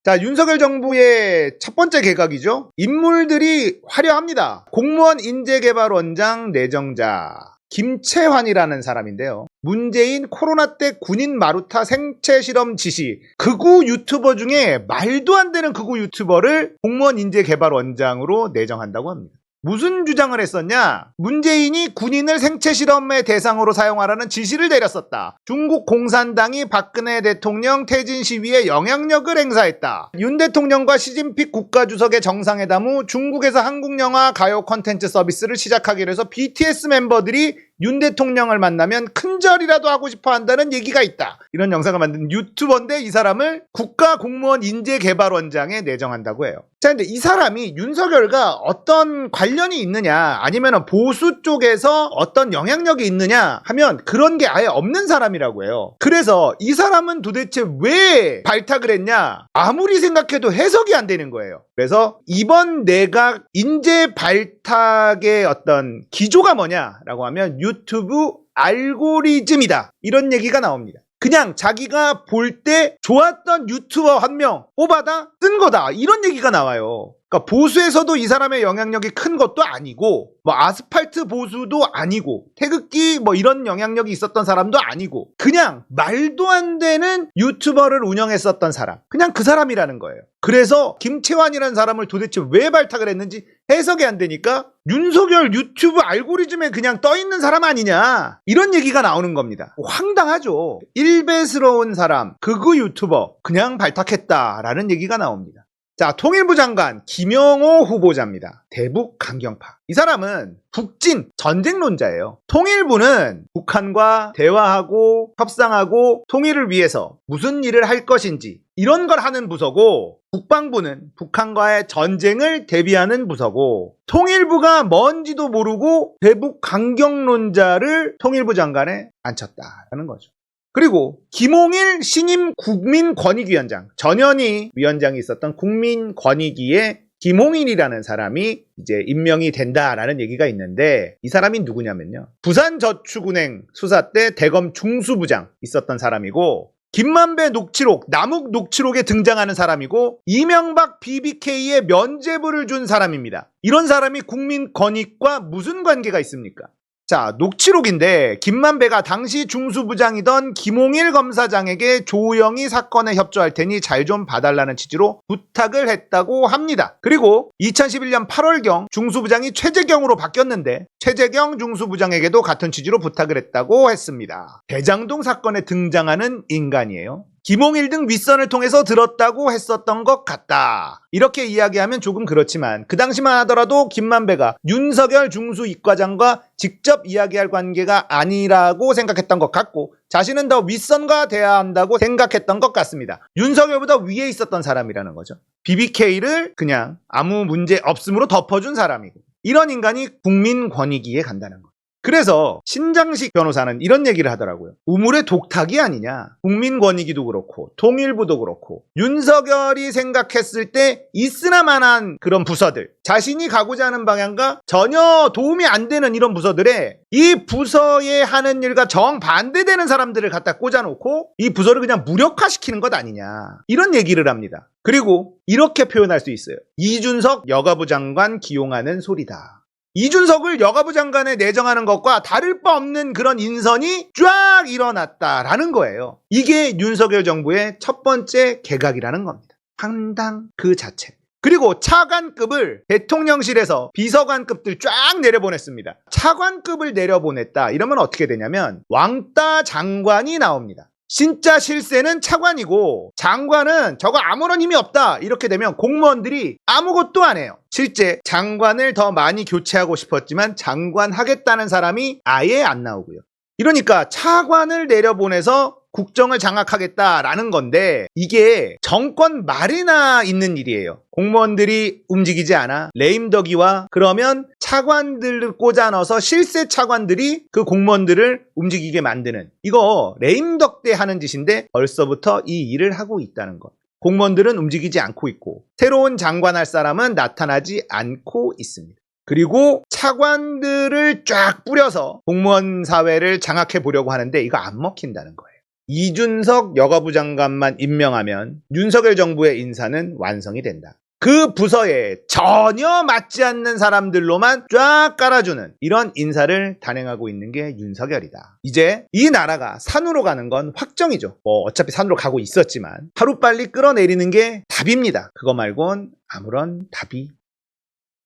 자, 윤석열 정부의 첫 번째 개각이죠. 인물들이 화려합니다. 공무원 인재개발원장 내정자 김채환이라는 사람인데요. 문재인 코로나 때 군인 마루타 생체 실험 지시, 극우 유튜버 중에 말도 안 되는 극우 유튜버를 공무원 인재개발원장으로 내정한다고 합니다. 무슨 주장을 했었냐? 문재인이 군인을 생체 실험의 대상으로 사용하라는 지시를 내렸었다. 중국 공산당이 박근혜 대통령 퇴진 시위에 영향력을 행사했다. 윤 대통령과 시진핑 국가주석의 정상회담 후 중국에서 한국 영화 가요 콘텐츠 서비스를 시작하기로 해서 BTS 멤버들이 윤 대통령을 만나면 큰절이라도 하고 싶어 한다는 얘기가 있다. 이런 영상을 만든 유튜버인데 이 사람을 국가공무원 인재개발원장에 내정한다고 해요. 자, 근데 이 사람이 윤석열과 어떤 관련이 있느냐, 아니면 보수 쪽에서 어떤 영향력이 있느냐 하면 그런 게 아예 없는 사람이라고 해요. 그래서 이 사람은 도대체 왜 발탁을 했냐? 아무리 생각해도 해석이 안 되는 거예요. 그래서 이번 내각 인재 발탁의 어떤 기조가 뭐냐라고 하면 유튜브 알고리즘이다. 이런 얘기가 나옵니다. 그냥 자기가 볼 때 좋았던 유튜버 한 명 뽑아다 쓴 거다. 이런 얘기가 나와요. 그러니까 보수에서도 이 사람의 영향력이 큰 것도 아니고, 뭐 아스팔트 보수도 아니고, 태극기 뭐 이런 영향력이 있었던 사람도 아니고, 그냥 말도 안 되는 유튜버를 운영했었던 사람, 그냥 그 사람이라는 거예요. 그래서 김채환이라는 사람을 도대체 왜 발탁을 했는지 해석이 안 되니까 윤석열 유튜브 알고리즘에 그냥 떠있는 사람 아니냐, 이런 얘기가 나오는 겁니다. 황당하죠. 일베스러운 사람, 극우 유튜버 그냥 발탁했다라는 얘기가 나옵니다. 자, 통일부 장관 김영호 후보자입니다. 대북 강경파. 이 사람은 북진 전쟁론자예요. 통일부는 북한과 대화하고 협상하고 통일을 위해서 무슨 일을 할 것인지 이런 걸 하는 부서고, 국방부는 북한과의 전쟁을 대비하는 부서고, 통일부가 뭔지도 모르고 대북 강경론자를 통일부 장관에 앉혔다라는 거죠. 그리고 김홍일 신임 국민권익위원장, 전현희 위원장이 있었던 국민권익위에 김홍일이라는 사람이 이제 임명이 된다라는 얘기가 있는데, 이 사람이 누구냐면요, 부산저축은행 수사 때 대검 중수부장 있었던 사람이고, 김만배 녹취록, 남욱 녹취록에 등장하는 사람이고, 이명박 BBK에 면죄부를 준 사람입니다. 이런 사람이 국민권익과 무슨 관계가 있습니까? 자, 녹취록인데 김만배가 당시 중수부장이던 김홍일 검사장에게 조영희 사건에 협조할 테니 잘 좀 봐달라는 취지로 부탁을 했다고 합니다. 그리고 2011년 8월경 중수부장이 최재경으로 바뀌었는데 최재경 중수부장에게도 같은 취지로 부탁을 했다고 했습니다. 대장동 사건에 등장하는 인간이에요. 김홍일 등 윗선을 통해서 들었다고 했었던 것 같다. 이렇게 이야기하면 조금 그렇지만 그 당시만 하더라도 김만배가 윤석열 중수이과장과 직접 이야기할 관계가 아니라고 생각했던 것 같고, 자신은 더 윗선과 대화한다고 생각했던 것 같습니다. 윤석열보다 위에 있었던 사람이라는 거죠. BBK를 그냥 아무 문제 없음으로 덮어준 사람이고, 이런 인간이 국민권익위에 간다는 거예요. 그래서 신장식 변호사는 이런 얘기를 하더라고요. 우물의 독탉이 아니냐. 국민권익위도 그렇고 통일부도 그렇고 윤석열이 생각했을 때 있으나마난 그런 부서들, 자신이 가고자 하는 방향과 전혀 도움이 안 되는 이런 부서들에 이 부서에 하는 일과 정반대되는 사람들을 갖다 꽂아놓고 이 부서를 그냥 무력화시키는 것 아니냐, 이런 얘기를 합니다. 그리고 이렇게 표현할 수 있어요. 이준석 여가부 장관 기용하는 소리다. 이준석을 여가부 장관에 내정하는 것과 다를 바 없는 그런 인선이 쫙 일어났다라는 거예요. 이게 윤석열 정부의 첫 번째 개각이라는 겁니다. 황당 그 자체. 그리고 차관급을 대통령실에서 비서관급들 쫙 내려보냈습니다. 차관급을 내려보냈다 이러면 어떻게 되냐면 왕따 장관이 나옵니다. 진짜 실세는 차관이고 장관은 저거 아무런 힘이 없다. 이렇게 되면 공무원들이 아무것도 안 해요. 실제 장관을 더 많이 교체하고 싶었지만 장관 하겠다는 사람이 아예 안 나오고요. 이러니까 차관을 내려보내서 국정을 장악하겠다라는 건데, 이게 정권 말이나 있는 일이에요. 공무원들이 움직이지 않아 레임덕이와 그러면 차관들을 꽂아 넣어서 실세 차관들이 그 공무원들을 움직이게 만드는, 이거 레임덕 때 하는 짓인데 벌써부터 이 일을 하고 있다는 것. 공무원들은 움직이지 않고 있고 새로운 장관할 사람은 나타나지 않고 있습니다. 그리고 차관들을 쫙 뿌려서 공무원 사회를 장악해 보려고 하는데 이거 안 먹힌다는 거예요. 이준석 여가부 장관만 임명하면 윤석열 정부의 인사는 완성이 된다. 그 부서에 전혀 맞지 않는 사람들로만 쫙 깔아주는 이런 인사를 단행하고 있는 게 윤석열이다. 이제 이 나라가 산으로 가는 건 확정이죠. 어차피 산으로 가고 있었지만 하루빨리 끌어내리는 게 답입니다. 그거 말곤 아무런 답이.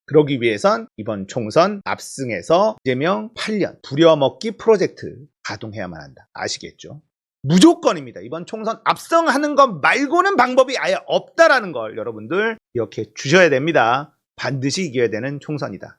그러기 위해선 이번 총선 압승해서 이재명 8년 부려먹기 프로젝트 가동해야만 한다. 아시겠죠? 무조건입니다. 이번 총선 압승하는 것 말고는 방법이 아예 없다라는 걸 여러분들 기억해 주셔야 됩니다. 반드시 이겨야 되는 총선이다.